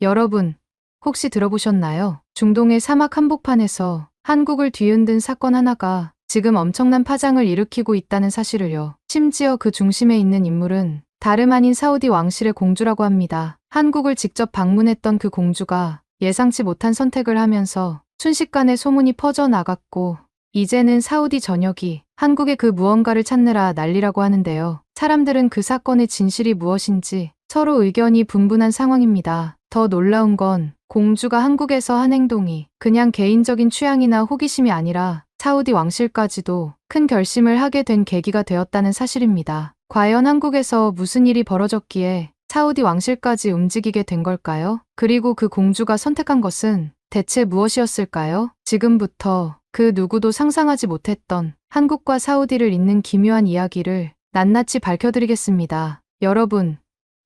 여러분, 혹시 들어보셨나요? 중동의 사막 한복판에서 한국을 뒤흔든 사건 하나가 지금 엄청난 파장을 일으키고 있다는 사실을요. 심지어 그 중심에 있는 인물은 다름 아닌 사우디 왕실의 공주라고 합니다. 한국을 직접 방문했던 그 공주가 예상치 못한 선택을 하면서 순식간에 소문이 퍼져나갔고, 이제는 사우디 전역이 한국의 그 무언가를 찾느라 난리라고 하는데요. 사람들은 그 사건의 진실이 무엇인지 서로 의견이 분분한 상황입니다. 더 놀라운 건 공주가 한국에서 한 행동이 그냥 개인적인 취향이나 호기심이 아니라 사우디 왕실까지도 큰 결심을 하게 된 계기가 되었다는 사실입니다. 과연 한국에서 무슨 일이 벌어졌기에 사우디 왕실까지 움직이게 된 걸까요? 그리고 그 공주가 선택한 것은 대체 무엇이었을까요? 지금부터 그 누구도 상상하지 못했던 한국과 사우디를 잇는 기묘한 이야기를 낱낱이 밝혀드리겠습니다. 여러분,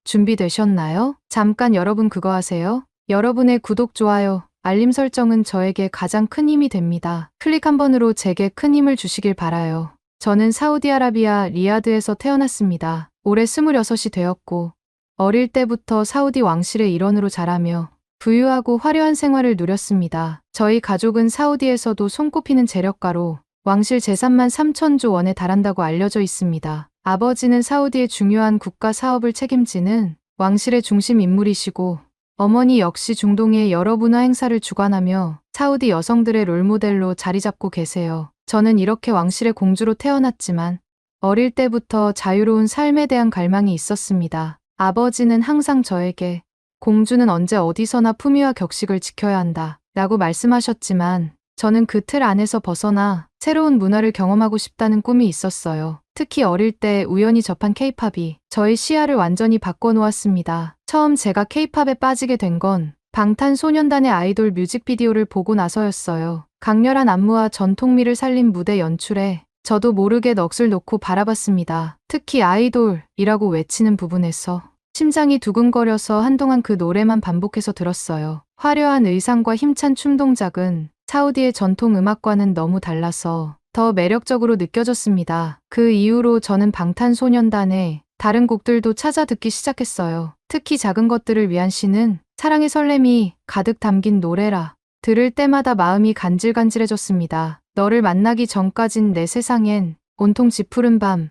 준비되셨나요? 잠깐 여러분 그거 아세요? 여러분의 구독, 좋아요, 알림 설정은 저에게 가장 큰 힘이 됩니다. 클릭 한 번으로 제게 큰 힘을 주시길 바라요. 저는 사우디아라비아 리야드에서 태어났습니다. 올해 26이 되었고, 어릴 때부터 사우디 왕실의 일원으로 자라며 부유하고 화려한 생활을 누렸습니다. 저희 가족은 사우디에서도 손꼽히는 재력가로 왕실 재산만 3천조 원에 달한다고 알려져 있습니다. 아버지는 사우디의 중요한 국가 사업을 책임지는 왕실의 중심 인물이시고, 어머니 역시 중동의 여러 문화 행사를 주관하며 사우디 여성들의 롤모델로 자리 잡고 계세요. 저는 이렇게 왕실의 공주로 태어났지만 어릴 때부터 자유로운 삶에 대한 갈망이 있었습니다. 아버지는 항상 저에게 공주는 언제 어디서나 품위와 격식을 지켜야 한다 라고 말씀하셨지만, 저는 그 틀 안에서 벗어나 새로운 문화를 경험하고 싶다는 꿈이 있었어요. 특히 어릴 때 우연히 접한 케이팝이 저의 시야를 완전히 바꿔놓았습니다. 처음 제가 케이팝에 빠지게 된 건 방탄소년단의 아이돌 뮤직비디오를 보고 나서였어요. 강렬한 안무와 전통미를 살린 무대 연출에 저도 모르게 넋을 놓고 바라봤습니다. 특히 아이돌이라고 외치는 부분에서 심장이 두근거려서 한동안 그 노래만 반복해서 들었어요. 화려한 의상과 힘찬 춤 동작은 사우디의 전통 음악과는 너무 달라서 더 매력적으로 느껴졌습니다. 그 이후로 저는 방탄소년단의 다른 곡들도 찾아 듣기 시작했어요. 특히 작은 것들을 위한 시는 사랑의 설렘이 가득 담긴 노래라 들을 때마다 마음이 간질간질해졌습니다. 너를 만나기 전까진 내 세상엔 온통 짙푸른 밤,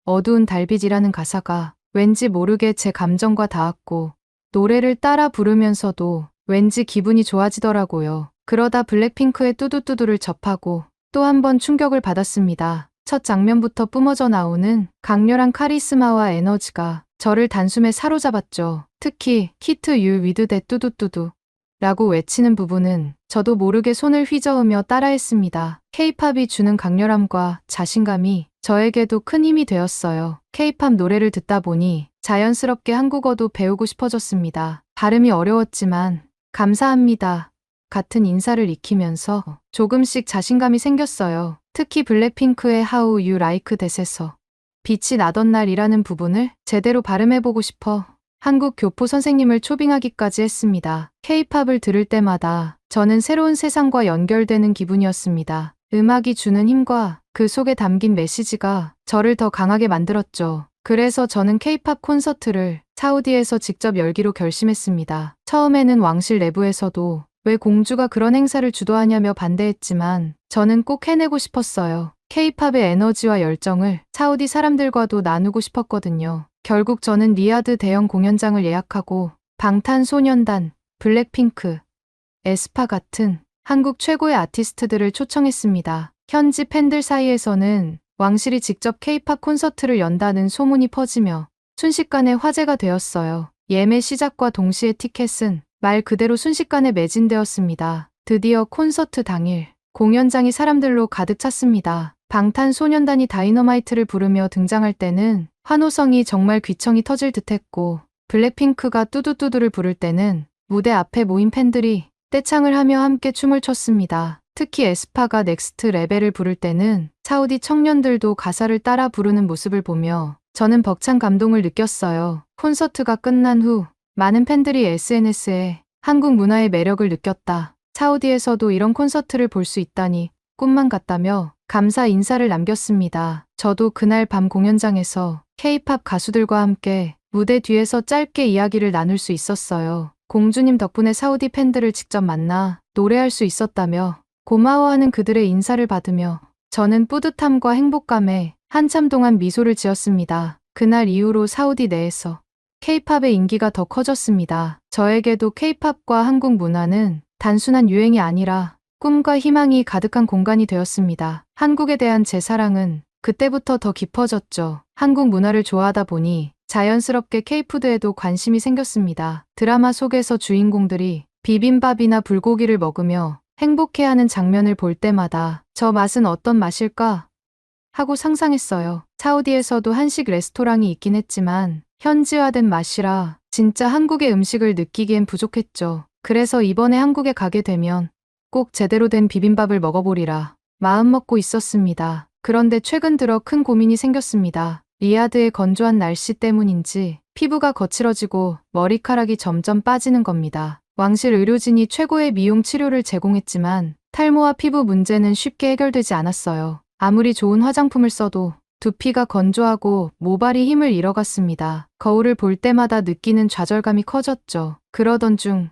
어두운 달빛이라는 가사가 왠지 모르게 제 감정과 닿았고, 노래를 따라 부르면서도 왠지 기분이 좋아지더라고요. 그러다 블랙핑크의 뚜두뚜두를 접하고 또 한 번 충격을 받았습니다. 첫 장면부터 뿜어져 나오는 강렬한 카리스마와 에너지가 저를 단숨에 사로잡았죠. 특히 히트 유 위드 대 뚜두뚜두 라고 외치는 부분은 저도 모르게 손을 휘저으며 따라했습니다. K-팝이 주는 강렬함과 자신감이 저에게도 큰 힘이 되었어요. K-팝 노래를 듣다 보니 자연스럽게 한국어도 배우고 싶어졌습니다. 발음이 어려웠지만 감사합니다 같은 인사를 익히면서 조금씩 자신감이 생겼어요. 특히 블랙핑크의 How You Like That에서 빛이 나던 날이라는 부분을 제대로 발음해보고 싶어 한국 교포 선생님을 초빙하기까지 했습니다. K-팝을 들을 때마다 저는 새로운 세상과 연결되는 기분이었습니다. 음악이 주는 힘과 그 속에 담긴 메시지가 저를 더 강하게 만들었죠. 그래서 저는 K-팝 콘서트를 사우디에서 직접 열기로 결심했습니다. 처음에는 왕실 내부에서도 왜 공주가 그런 행사를 주도하냐며 반대했지만 저는 꼭 해내고 싶었어요. K-팝의 에너지와 열정을 사우디 사람들과도 나누고 싶었거든요. 결국 저는 리야드 대형 공연장을 예약하고 방탄소년단, 블랙핑크, 에스파 같은 한국 최고의 아티스트들을 초청했습니다. 현지 팬들 사이에서는 왕실이 직접 K-팝 콘서트를 연다는 소문이 퍼지며 순식간에 화제가 되었어요. 예매 시작과 동시에 티켓은 말 그대로 순식간에 매진되었습니다. 드디어 콘서트 당일 공연장이 사람들로 가득 찼습니다. 방탄소년단이 다이너마이트를 부르며 등장할 때는 환호성이 정말 귀청이 터질 듯했고, 블랙핑크가 뚜두뚜두를 부를 때는 무대 앞에 모인 팬들이 떼창을 하며 함께 춤을 췄습니다. 특히 에스파가 넥스트 레벨을 부를 때는 사우디 청년들도 가사를 따라 부르는 모습을 보며 저는 벅찬 감동을 느꼈어요. 콘서트가 끝난 후 많은 팬들이 SNS에 한국 문화의 매력을 느꼈다, 사우디에서도 이런 콘서트를 볼 수 있다니 꿈만 같다며 감사 인사를 남겼습니다. 저도 그날 밤 공연장에서 K-팝 가수들과 함께 무대 뒤에서 짧게 이야기를 나눌 수 있었어요. 공주님 덕분에 사우디 팬들을 직접 만나 노래할 수 있었다며 고마워하는 그들의 인사를 받으며 저는 뿌듯함과 행복감에 한참 동안 미소를 지었습니다. 그날 이후로 사우디 내에서 K-팝의 인기가 더 커졌습니다. 저에게도 K-팝과 한국 문화는 단순한 유행이 아니라 꿈과 희망이 가득한 공간이 되었습니다. 한국에 대한 제 사랑은 그때부터 더 깊어졌죠. 한국 문화를 좋아하다 보니 자연스럽게 K-푸드에도 관심이 생겼습니다. 드라마 속에서 주인공들이 비빔밥이나 불고기를 먹으며 행복해하는 장면을 볼 때마다 저 맛은 어떤 맛일까 하고 상상했어요. 사우디에서도 한식 레스토랑이 있긴 했지만 현지화된 맛이라 진짜 한국의 음식을 느끼기엔 부족했죠. 그래서 이번에 한국에 가게 되면 꼭 제대로 된 비빔밥을 먹어보리라 마음먹고 있었습니다. 그런데 최근 들어 큰 고민이 생겼습니다. 리야드의 건조한 날씨 때문인지 피부가 거칠어지고 머리카락이 점점 빠지는 겁니다. 왕실 의료진이 최고의 미용 치료를 제공했지만 탈모와 피부 문제는 쉽게 해결되지 않았어요. 아무리 좋은 화장품을 써도 두피가 건조하고 모발이 힘을 잃어갔습니다. 거울을 볼 때마다 느끼는 좌절감이 커졌죠. 그러던 중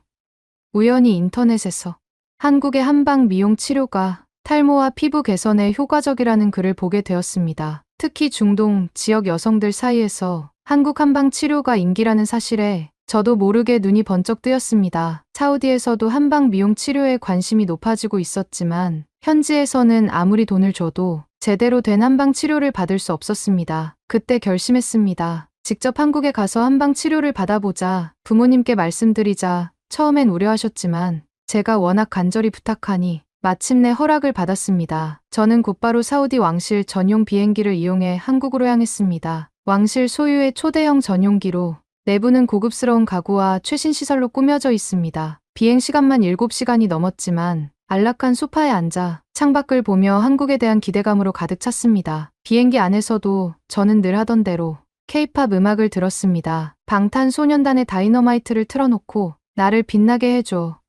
우연히 인터넷에서 한국의 한방 미용 치료가 탈모와 피부 개선에 효과적이라는 글을 보게 되었습니다. 특히 중동 지역 여성들 사이에서 한국 한방 치료가 인기라는 사실에 저도 모르게 눈이 번쩍 뜨였습니다. 사우디에서도 한방 미용 치료에 관심이 높아지고 있었지만 현지에서는 아무리 돈을 줘도 제대로 된 한방 치료를 받을 수 없었습니다. 그때 결심했습니다. 직접 한국에 가서 한방 치료를 받아보자. 부모님께 말씀드리자. 처음엔 우려하셨지만 제가 워낙 간절히 부탁하니 마침내 허락을 받았습니다. 저는 곧바로 사우디 왕실 전용 비행기를 이용해 한국으로 향했습니다. 왕실 소유의 초대형 전용기로 내부는 고급스러운 가구와 최신 시설로 꾸며져 있습니다. 비행 시간만 7시간이 넘었지만 안락한 소파에 앉아 창밖을 보며 한국에 대한 기대감으로 가득 찼습니다. 비행기 안에서도 저는 늘 하던 대로 K-팝 음악을 들었습니다. 방탄소년단의 다이너마이트를 틀어놓고 나를 빛나게 해줘.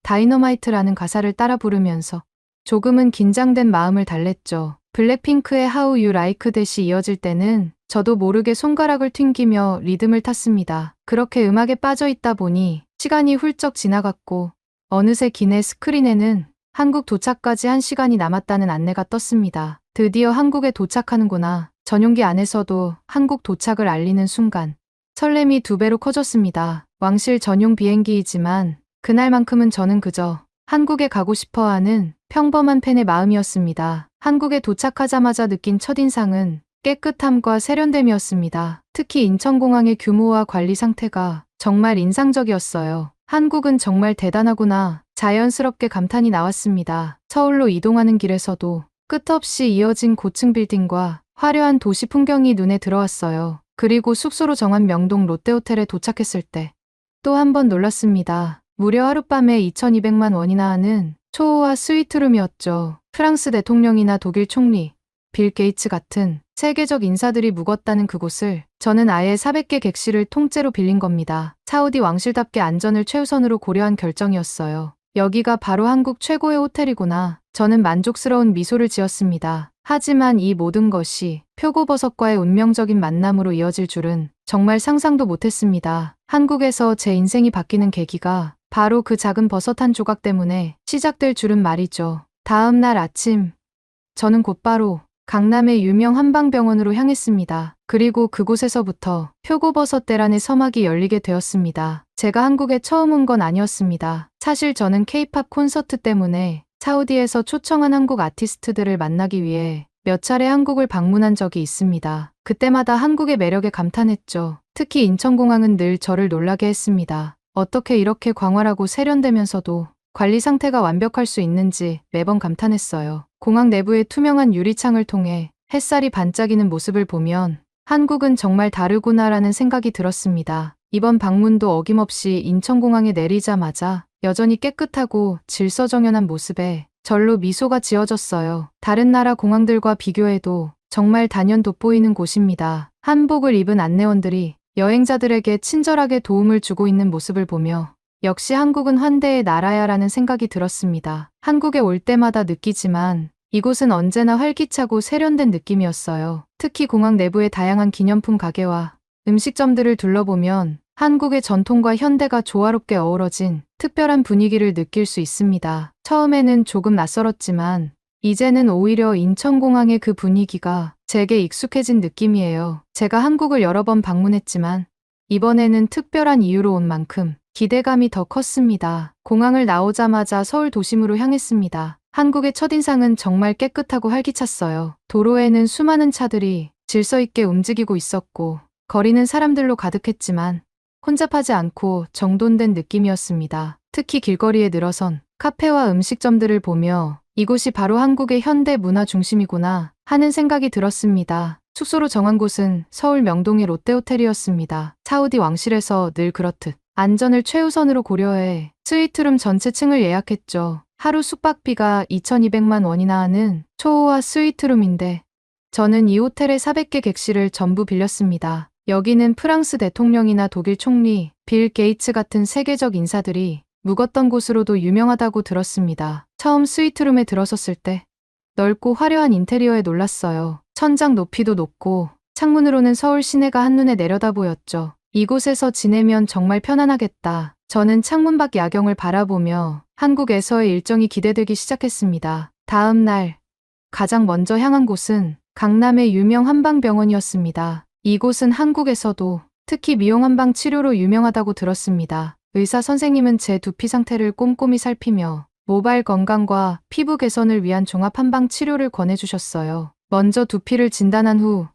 다이너마이트라는 가사를 따라 부르면서 조금은 긴장된 마음을 달랬죠. 블랙핑크의 How You Like That이 이어질 때는 저도 모르게 손가락을 튕기며 리듬을 탔습니다. 그렇게 음악에 빠져 있다 보니 시간이 훌쩍 지나갔고 어느새 기내 스크린에는 한국 도착까지 1시간이 남았다는 안내가 떴습니다. 드디어 한국에 도착하는구나. 전용기 안에서도 한국 도착을 알리는 순간 설렘이 2배로 커졌습니다. 왕실 전용 비행기이지만 그날만큼은 저는 그저 한국에 가고 싶어하는 평범한 팬의 마음이었습니다. 한국에 도착하자마자 느낀 첫인상은 깨끗함과 세련됨이었습니다. 특히 인천공항의 규모와 관리 상태가 정말 인상적이었어요. 한국은 정말 대단하구나. 자연스럽게 감탄이 나왔습니다. 서울로 이동하는 길에서도 끝없이 이어진 고층 빌딩과 화려한 도시 풍경이 눈에 들어왔어요. 그리고 숙소로 정한 명동 롯데호텔에 도착했을 때 또 한 번 놀랐습니다. 무려 하룻밤에 2,200만 원이나 하는 초호화 스위트룸이었죠. 프랑스 대통령이나 독일 총리, 빌 게이츠 같은 세계적 인사들이 묵었다는 그곳을 저는 아예 400개 객실을 통째로 빌린 겁니다. 사우디 왕실답게 안전을 최우선으로 고려한 결정이었어요. 여기가 바로 한국 최고의 호텔이구나. 저는 만족스러운 미소를 지었습니다. 하지만 이 모든 것이 표고버섯과의 운명적인 만남으로 이어질 줄은 정말 상상도 못했습니다. 한국에서 제 인생이 바뀌는 계기가 바로 그 작은 버섯 한 조각 때문에 시작될 줄은 말이죠. 다음 날 아침, 저는 곧바로 강남의 유명 한방병원으로 향했습니다. 그리고 그곳에서부터 표고버섯대란의 서막이 열리게 되었습니다. 제가 한국에 처음 온 건 아니었습니다. 사실 저는 K-팝 콘서트 때문에 사우디에서 초청한 한국 아티스트들을 만나기 위해 몇 차례 한국을 방문한 적이 있습니다. 그때마다 한국의 매력에 감탄했죠. 특히 인천공항은 늘 저를 놀라게 했습니다. 어떻게 이렇게 광활하고 세련되면서도 관리 상태가 완벽할 수 있는지 매번 감탄했어요. 공항 내부의 투명한 유리창을 통해 햇살이 반짝이는 모습을 보면 한국은 정말 다르구나라는 생각이 들었습니다. 이번 방문도 어김없이 인천공항에 내리자마자 여전히 깨끗하고 질서정연한 모습에 절로 미소가 지어졌어요. 다른 나라 공항들과 비교해도 정말 단연 돋보이는 곳입니다. 한복을 입은 안내원들이 여행자들에게 친절하게 도움을 주고 있는 모습을 보며 역시 한국은 환대의 나라야라는 생각이 들었습니다. 한국에 올 때마다 느끼지만 이곳은 언제나 활기차고 세련된 느낌이었어요. 특히 공항 내부의 다양한 기념품 가게와 음식점들을 둘러보면 한국의 전통과 현대가 조화롭게 어우러진 특별한 분위기를 느낄 수 있습니다. 처음에는 조금 낯설었지만 이제는 오히려 인천공항의 그 분위기가 제게 익숙해진 느낌이에요. 제가 한국을 여러 번 방문했지만 이번에는 특별한 이유로 온 만큼 기대감이 더 컸습니다. 공항을 나오자마자 서울 도심으로 향했습니다. 한국의 첫인상은 정말 깨끗하고 활기찼어요. 도로에는 수많은 차들이 질서 있게 움직이고 있었고 거리는 사람들로 가득했지만 혼잡하지 않고 정돈된 느낌이었습니다. 특히 길거리에 늘어선 카페와 음식점들을 보며 이곳이 바로 한국의 현대 문화 중심이구나 하는 생각이 들었습니다. 숙소로 정한 곳은 서울 명동의 롯데호텔이었습니다. 사우디 왕실에서 늘 그렇듯 안전을 최우선으로 고려해 스위트룸 전체 층을 예약했죠. 하루 숙박비가 2,200만 원이나 하는 초호화 스위트룸인데 저는 이 호텔의 400개 객실을 전부 빌렸습니다. 여기는 프랑스 대통령이나 독일 총리, 빌 게이츠 같은 세계적 인사들이 묵었던 곳으로도 유명하다고 들었습니다. 처음 스위트룸에 들어섰을 때 넓고 화려한 인테리어에 놀랐어요. 천장 높이도 높고 창문으로는 서울 시내가 한눈에 내려다 보였죠. 이곳에서 지내면 정말 편안하겠다. 저는 창문 밖 야경을 바라보며 한국에서의 일정이 기대되기 시작했습니다. 다음 날 가장 먼저 향한 곳은 강남의 유명 한방병원이었습니다. 이곳은 한국에서도 특히 미용 한방 치료로 유명하다고 들었습니다. 의사 선생님은 제 두피 상태를 꼼꼼히 살피며 모발 건강과 피부 개선을 위한 종합 한방 치료를 권해주셨어요. 먼저 두피를 진단한 후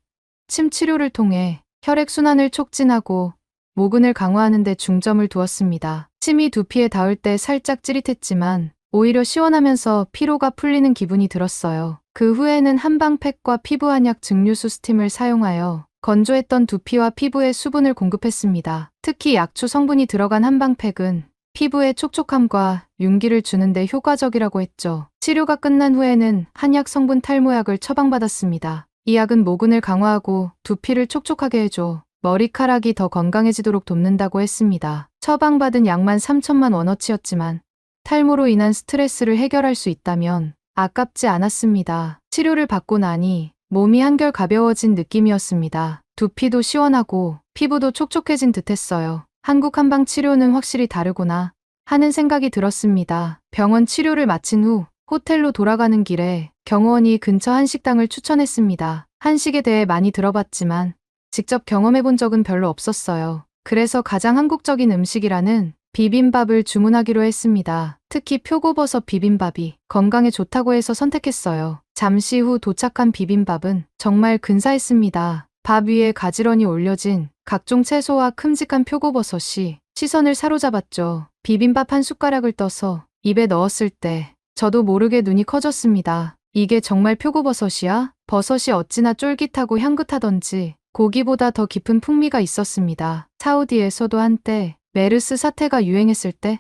침 치료를 통해 혈액순환을 촉진하고 모근을 강화하는 데 중점을 두었습니다. 침이 두피에 닿을 때 살짝 찌릿했지만 오히려 시원하면서 피로가 풀리는 기분이 들었어요. 그 후에는 한방팩과 피부 한약 증류수 스팀을 사용하여 건조했던 두피와 피부에 수분을 공급했습니다. 특히 약초 성분이 들어간 한방팩은 피부에 촉촉함과 윤기를 주는데 효과적이라고 했죠. 치료가 끝난 후에는 한약 성분 탈모약을 처방받았습니다. 이 약은 모근을 강화하고 두피를 촉촉하게 해줘 머리카락이 더 건강해지도록 돕는다고 했습니다. 처방받은 약만 3천만 원어치였지만 탈모로 인한 스트레스를 해결할 수 있다면 아깝지 않았습니다. 치료를 받고 나니 몸이 한결 가벼워진 느낌이었습니다. 두피도 시원하고 피부도 촉촉해진 듯했어요. 한국 한방 치료는 확실히 다르구나 하는 생각이 들었습니다. 병원 치료를 마친 후 호텔로 돌아가는 길에 경호원이 근처 한식당을 추천했습니다. 한식에 대해 많이 들어봤지만 직접 경험해본 적은 별로 없었어요. 그래서 가장 한국적인 음식이라는 비빔밥을 주문하기로 했습니다. 특히 표고버섯 비빔밥이 건강에 좋다고 해서 선택했어요. 잠시 후 도착한 비빔밥은 정말 근사했습니다. 밥 위에 가지런히 올려진 각종 채소와 큼직한 표고버섯이 시선을 사로잡았죠. 비빔밥 한 숟가락을 떠서 입에 넣었을 때 저도 모르게 눈이 커졌습니다. 이게 정말 표고버섯이야? 버섯이 어찌나 쫄깃하고 향긋하던지 고기보다 더 깊은 풍미가 있었습니다. 사우디에서도 한때 메르스 사태가 유행했을 때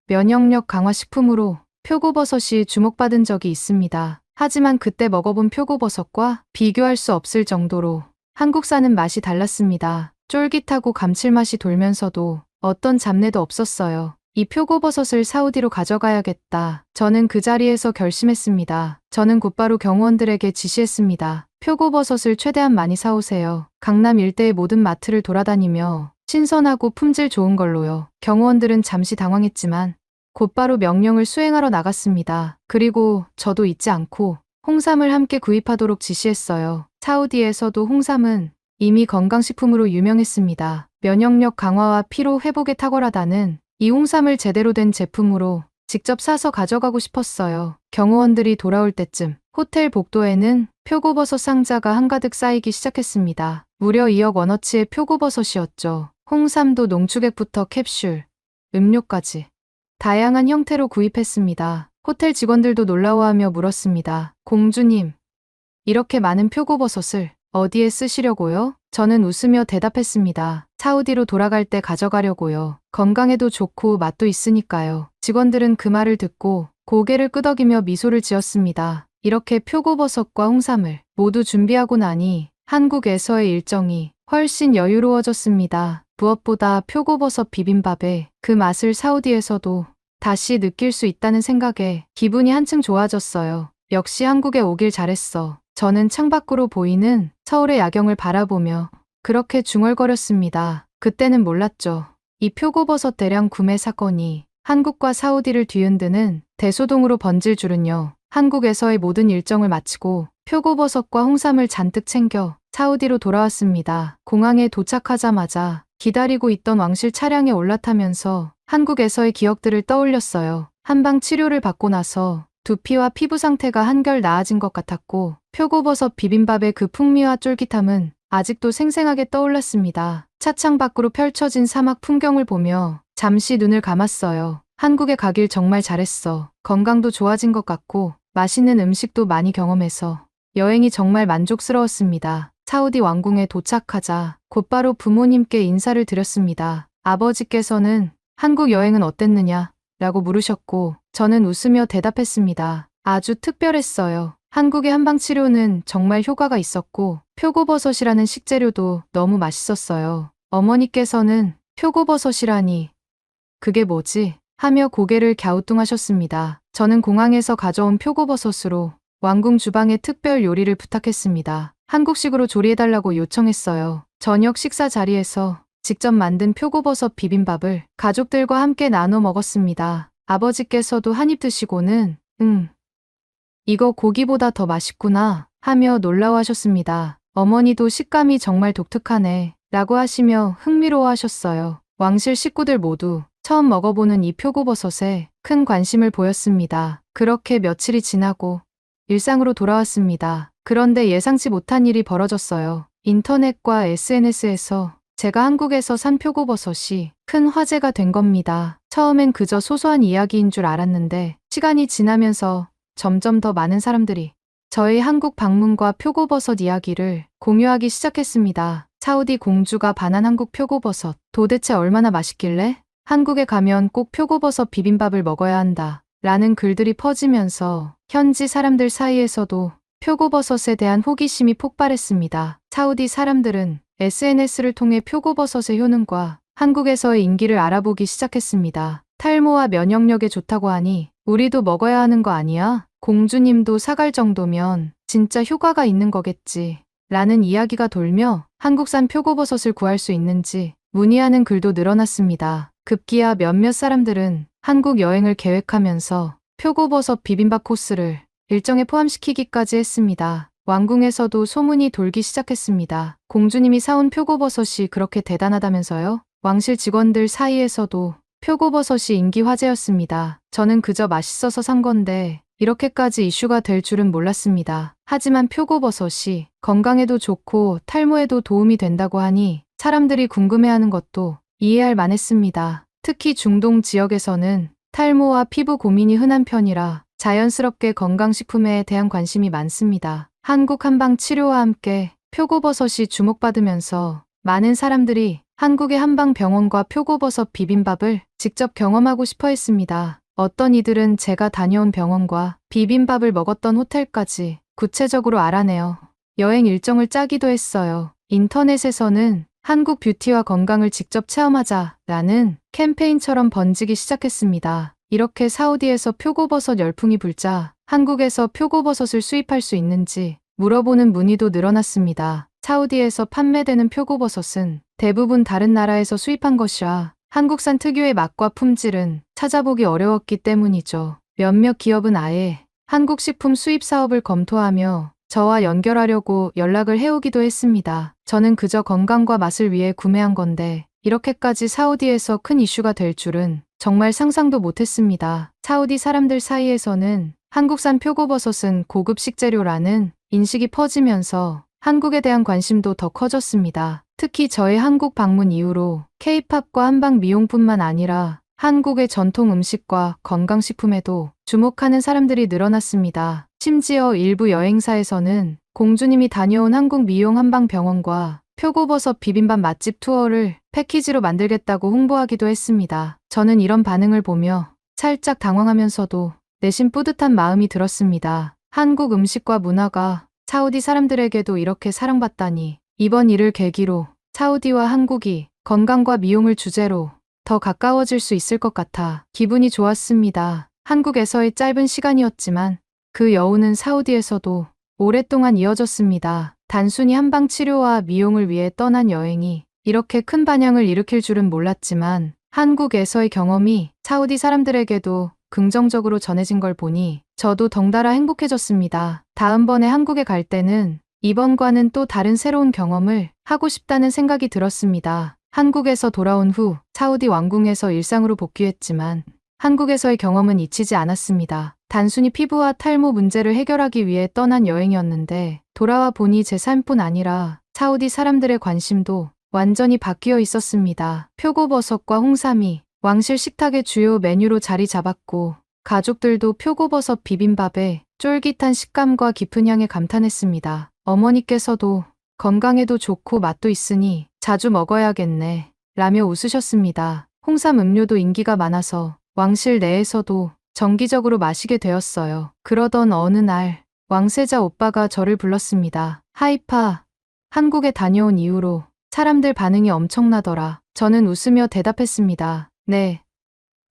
면역력 강화 식품으로 표고버섯이 주목받은 적이 있습니다. 하지만 그때 먹어본 표고버섯과 비교할 수 없을 정도로 한국산은 맛이 달랐습니다. 쫄깃하고 감칠맛이 돌면서도 어떤 잡내도 없었어요. 이 표고버섯을 사우디로 가져가야겠다. 저는 그 자리에서 결심했습니다. 저는 곧바로 경호원들에게 지시했습니다. 표고버섯을 최대한 많이 사오세요. 강남 일대의 모든 마트를 돌아다니며 신선하고 품질 좋은 걸로요. 경호원들은 잠시 당황했지만 곧바로 명령을 수행하러 나갔습니다. 그리고 저도 잊지 않고 홍삼을 함께 구입하도록 지시했어요. 사우디에서도 홍삼은 이미 건강식품으로 유명했습니다. 면역력 강화와 피로 회복에 탁월하다는 이 홍삼을 제대로 된 제품으로 직접 사서 가져가고 싶었어요. 경호원들이 돌아올 때쯤 호텔 복도에는 표고버섯 상자가 한가득 쌓이기 시작했습니다. 무려 2억 원어치의 표고버섯이었죠. 홍삼도 농축액부터 캡슐, 음료까지 다양한 형태로 구입했습니다. 호텔 직원들도 놀라워하며 물었습니다. 공주님, 이렇게 많은 표고버섯을 어디에 쓰시려고요? 저는 웃으며 대답했습니다. 사우디로 돌아갈 때 가져가려고요. 건강에도 좋고 맛도 있으니까요. 직원들은 그 말을 듣고 고개를 끄덕이며 미소를 지었습니다. 이렇게 표고버섯과 홍삼을 모두 준비하고 나니 한국에서의 일정이 훨씬 여유로워졌습니다. 무엇보다 표고버섯 비빔밥의 그 맛을 사우디에서도 다시 느낄 수 있다는 생각에 기분이 한층 좋아졌어요. 역시 한국에 오길 잘했어. 저는 창밖으로 보이는 서울의 야경을 바라보며 그렇게 중얼거렸습니다. 그때는 몰랐죠. 이 표고버섯 대량 구매 사건이 한국과 사우디를 뒤흔드는 대소동으로 번질 줄은요. 한국에서의 모든 일정을 마치고 표고버섯과 홍삼을 잔뜩 챙겨 사우디로 돌아왔습니다. 공항에 도착하자마자 기다리고 있던 왕실 차량에 올라타면서 한국에서의 기억들을 떠올렸어요. 한방 치료를 받고 나서 두피와 피부 상태가 한결 나아진 것 같았고 표고버섯 비빔밥의 그 풍미와 쫄깃함은 아직도 생생하게 떠올랐습니다. 차창 밖으로 펼쳐진 사막 풍경을 보며 잠시 눈을 감았어요. 한국에 가길 정말 잘했어. 건강도 좋아진 것 같고 맛있는 음식도 많이 경험해서 여행이 정말 만족스러웠습니다. 사우디 왕궁에 도착하자 곧바로 부모님께 인사를 드렸습니다. 아버지께서는 한국 여행은 어땠느냐? 라고 물으셨고 저는 웃으며 대답했습니다. 아주 특별했어요. 한국의 한방치료는 정말 효과가 있었고 표고버섯이라는 식재료도 너무 맛있었어요. 어머니께서는 표고버섯이라니 그게 뭐지? 하며 고개를 갸우뚱하셨습니다. 저는 공항에서 가져온 표고버섯으로 왕궁 주방에 특별 요리를 부탁했습니다. 한국식으로 조리해달라고 요청했어요. 저녁 식사 자리에서 직접 만든 표고버섯 비빔밥을 가족들과 함께 나눠 먹었습니다. 아버지께서도 한입 드시고는 이거 고기보다 더 맛있구나 하며 놀라워하셨습니다. 어머니도 식감이 정말 독특하네 라고 하시며 흥미로워하셨어요. 왕실 식구들 모두 처음 먹어보는 이 표고버섯에 큰 관심을 보였습니다. 그렇게 며칠이 지나고 일상으로 돌아왔습니다. 그런데 예상치 못한 일이 벌어졌어요. 인터넷과 SNS에서 제가 한국에서 산 표고버섯이 큰 화제가 된 겁니다. 처음엔 그저 소소한 이야기인 줄 알았는데 시간이 지나면서 점점 더 많은 사람들이 저희 한국 방문과 표고버섯 이야기를 공유하기 시작했습니다. 사우디 공주가 반한 한국 표고버섯. 도대체 얼마나 맛있길래? 한국에 가면 꼭 표고버섯 비빔밥을 먹어야 한다. 라는 글들이 퍼지면서 현지 사람들 사이에서도 표고버섯에 대한 호기심이 폭발했습니다. 사우디 사람들은 SNS를 통해 표고버섯의 효능과 한국에서의 인기를 알아보기 시작했습니다. 탈모와 면역력에 좋다고 하니 우리도 먹어야 하는 거 아니야? 공주님도 사갈 정도면 진짜 효과가 있는 거겠지. 라는 이야기가 돌며 한국산 표고버섯을 구할 수 있는지 문의하는 글도 늘어났습니다. 급기야 몇몇 사람들은 한국 여행을 계획하면서 표고버섯 비빔밥 코스를 일정에 포함시키기까지 했습니다. 왕궁에서도 소문이 돌기 시작했습니다. 공주님이 사온 표고버섯이 그렇게 대단하다면서요? 왕실 직원들 사이에서도 표고버섯이 인기 화제였습니다. 저는 그저 맛있어서 산 건데 이렇게까지 이슈가 될 줄은 몰랐습니다. 하지만 표고버섯이 건강에도 좋고 탈모에도 도움이 된다고 하니 사람들이 궁금해하는 것도 이해할 만했습니다. 특히 중동 지역에서는 탈모와 피부 고민이 흔한 편이라 자연스럽게 건강식품에 대한 관심이 많습니다. 한국 한방치료와 함께 표고버섯이 주목받으면서 많은 사람들이 한국의 한방병원과 표고버섯 비빔밥을 직접 경험하고 싶어 했습니다. 어떤 이들은 제가 다녀온 병원과 비빔밥을 먹었던 호텔까지 구체적으로 알아내어 여행 일정을 짜기도 했어요. 인터넷에서는 한국 뷰티와 건강을 직접 체험하자라는 캠페인처럼 번지기 시작했습니다. 이렇게 사우디에서 표고버섯 열풍이 불자 한국에서 표고버섯을 수입할 수 있는지 물어보는 문의도 늘어났습니다. 사우디에서 판매되는 표고버섯은 대부분 다른 나라에서 수입한 것이라 한국산 특유의 맛과 품질은 찾아보기 어려웠기 때문이죠. 몇몇 기업은 아예 한국 식품 수입 사업을 검토하며 저와 연결하려고 연락을 해오기도 했습니다. 저는 그저 건강과 맛을 위해 구매한 건데 이렇게까지 사우디에서 큰 이슈가 될 줄은 정말 상상도 못했습니다. 사우디 사람들 사이에서는 한국산 표고버섯은 고급 식재료라는 인식이 퍼지면서 한국에 대한 관심도 더 커졌습니다. 특히 저의 한국 방문 이후로 K-팝과 한방 미용뿐만 아니라 한국의 전통 음식과 건강식품에도 주목하는 사람들이 늘어났습니다. 심지어 일부 여행사에서는 공주님이 다녀온 한국 미용 한방병원과 표고버섯 비빔밥 맛집 투어를 패키지로 만들겠다고 홍보하기도 했습니다. 저는 이런 반응을 보며 살짝 당황하면서도 내심 뿌듯한 마음이 들었습니다. 한국 음식과 문화가 사우디 사람들에게도 이렇게 사랑받다니. 이번 일을 계기로 사우디와 한국이 건강과 미용을 주제로 더 가까워질 수 있을 것 같아 기분이 좋았습니다. 한국에서의 짧은 시간이었지만 그 여운은 사우디에서도 오랫동안 이어졌습니다. 단순히 한방 치료와 미용을 위해 떠난 여행이 이렇게 큰 반향을 일으킬 줄은 몰랐지만 한국에서의 경험이 사우디 사람들에게도 긍정적으로 전해진 걸 보니 저도 덩달아 행복해졌습니다. 다음번에 한국에 갈 때는 이번과는 또 다른 새로운 경험을 하고 싶다는 생각이 들었습니다. 한국에서 돌아온 후 사우디 왕궁에서 일상으로 복귀했지만 한국에서의 경험은 잊히지 않았습니다. 단순히 피부와 탈모 문제를 해결하기 위해 떠난 여행이었는데 돌아와 보니 제 삶뿐 아니라 사우디 사람들의 관심도 완전히 바뀌어 있었습니다. 표고버섯과 홍삼이 왕실 식탁의 주요 메뉴로 자리 잡았고 가족들도 표고버섯 비빔밥에 쫄깃한 식감과 깊은 향에 감탄했습니다. 어머니께서도 건강에도 좋고 맛도 있으니 자주 먹어야겠네 라며 웃으셨습니다. 홍삼 음료도 인기가 많아서 왕실 내에서도 정기적으로 마시게 되었어요. 그러던 어느 날 왕세자 오빠가 저를 불렀습니다. 하이파, 한국에 다녀온 이후로 사람들 반응이 엄청나더라. 저는 웃으며 대답했습니다. 네.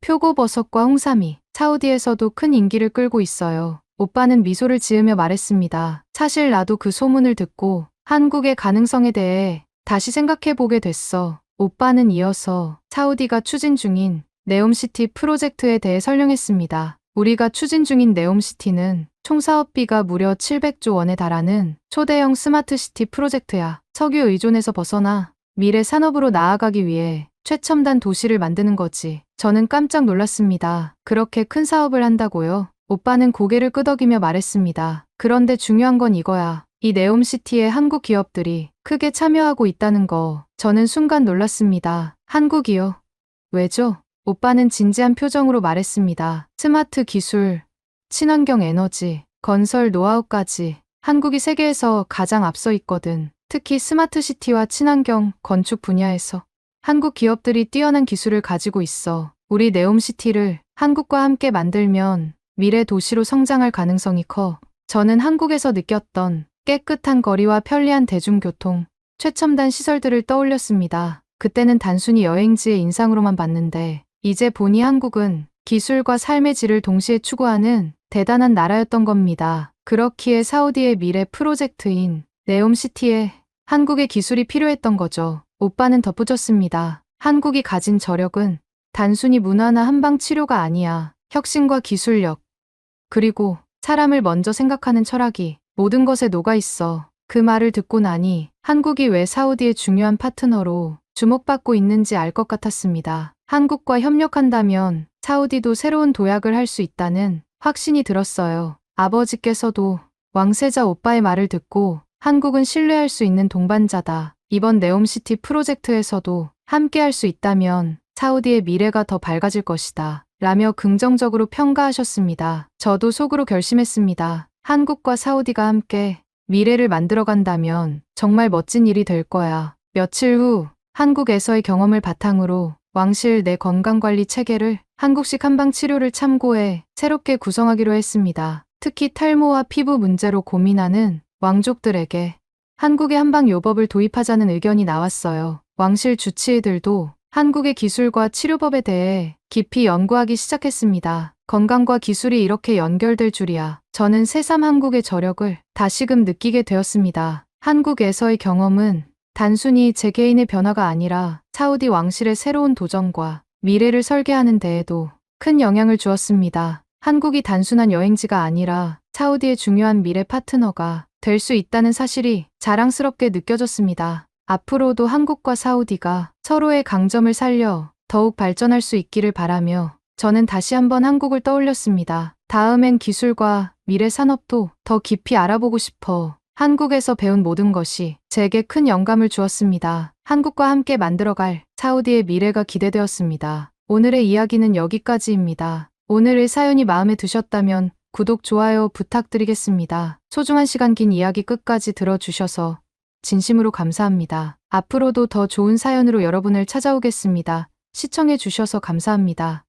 표고버섯과 홍삼이 사우디에서도 큰 인기를 끌고 있어요. 오빠는 미소를 지으며 말했습니다. 사실 나도 그 소문을 듣고 한국의 가능성에 대해 다시 생각해보게 됐어. 오빠는 이어서 사우디가 추진 중인 네옴시티 프로젝트에 대해 설명했습니다. 우리가 추진 중인 네옴시티는 총 사업비가 무려 700조 원에 달하는 초대형 스마트시티 프로젝트야. 석유 의존에서 벗어나 미래 산업으로 나아가기 위해 최첨단 도시를 만드는 거지. 저는 깜짝 놀랐습니다. 그렇게 큰 사업을 한다고요? 오빠는 고개를 끄덕이며 말했습니다. 그런데 중요한 건 이거야. 이 네옴시티에 한국 기업들이 크게 참여하고 있다는 거. 저는 순간 놀랐습니다. 한국이요? 왜죠? 오빠는 진지한 표정으로 말했습니다. 스마트 기술, 친환경 에너지, 건설 노하우까지 한국이 세계에서 가장 앞서 있거든. 특히 스마트시티와 친환경 건축 분야에서 한국 기업들이 뛰어난 기술을 가지고 있어. 우리 네옴시티를 한국과 함께 만들면 미래 도시로 성장할 가능성이 커. 저는 한국에서 느꼈던 깨끗한 거리와 편리한 대중교통, 최첨단 시설들을 떠올렸습니다. 그때는 단순히 여행지의 인상으로만 봤는데 이제 보니 한국은 기술과 삶의 질을 동시에 추구하는 대단한 나라였던 겁니다. 그렇기에 사우디의 미래 프로젝트인 네옴시티에 한국의 기술이 필요했던 거죠. 오빠는 덧붙였습니다. 한국이 가진 저력은 단순히 문화나 한방 치료가 아니야. 혁신과 기술력, 그리고 사람을 먼저 생각하는 철학이 모든 것에 녹아 있어. 그 말을 듣고 나니 한국이 왜 사우디의 중요한 파트너로 주목받고 있는지 알 것 같았습니다. 한국과 협력한다면 사우디도 새로운 도약을 할 수 있다는 확신이 들었어요. 아버지께서도 왕세자 오빠의 말을 듣고 한국은 신뢰할 수 있는 동반자다. 이번 네옴시티 프로젝트에서도 함께 할 수 있다면 사우디의 미래가 더 밝아질 것이다. 라며 긍정적으로 평가하셨습니다. 저도 속으로 결심했습니다. 한국과 사우디가 함께 미래를 만들어간다면 정말 멋진 일이 될 거야. 며칠 후 한국에서의 경험을 바탕으로 왕실 내 건강관리 체계를 한국식 한방 치료를 참고해 새롭게 구성하기로 했습니다. 특히 탈모와 피부 문제로 고민하는 왕족들에게 한국의 한방 요법을 도입하자는 의견이 나왔어요. 왕실 주치의들도 한국의 기술과 치료법에 대해 깊이 연구하기 시작했습니다. 건강과 기술이 이렇게 연결될 줄이야. 저는 새삼 한국의 저력을 다시금 느끼게 되었습니다. 한국에서의 경험은 단순히 제 개인의 변화가 아니라 사우디 왕실의 새로운 도전과 미래를 설계하는 데에도 큰 영향을 주었습니다. 한국이 단순한 여행지가 아니라 사우디의 중요한 미래 파트너가 될 수 있다는 사실이 자랑스럽게 느껴졌습니다. 앞으로도 한국과 사우디가 서로의 강점을 살려 더욱 발전할 수 있기를 바라며 저는 다시 한번 한국을 떠올렸습니다. 다음엔 기술과 미래 산업도 더 깊이 알아보고 싶어. 한국에서 배운 모든 것이 제게 큰 영감을 주었습니다. 한국과 함께 만들어갈 사우디의 미래가 기대되었습니다. 오늘의 이야기는 여기까지입니다. 오늘의 사연이 마음에 드셨다면 구독, 좋아요 부탁드리겠습니다. 소중한 시간 긴 이야기 끝까지 들어주셔서 진심으로 감사합니다. 앞으로도 더 좋은 사연으로 여러분을 찾아오겠습니다. 시청해주셔서 감사합니다.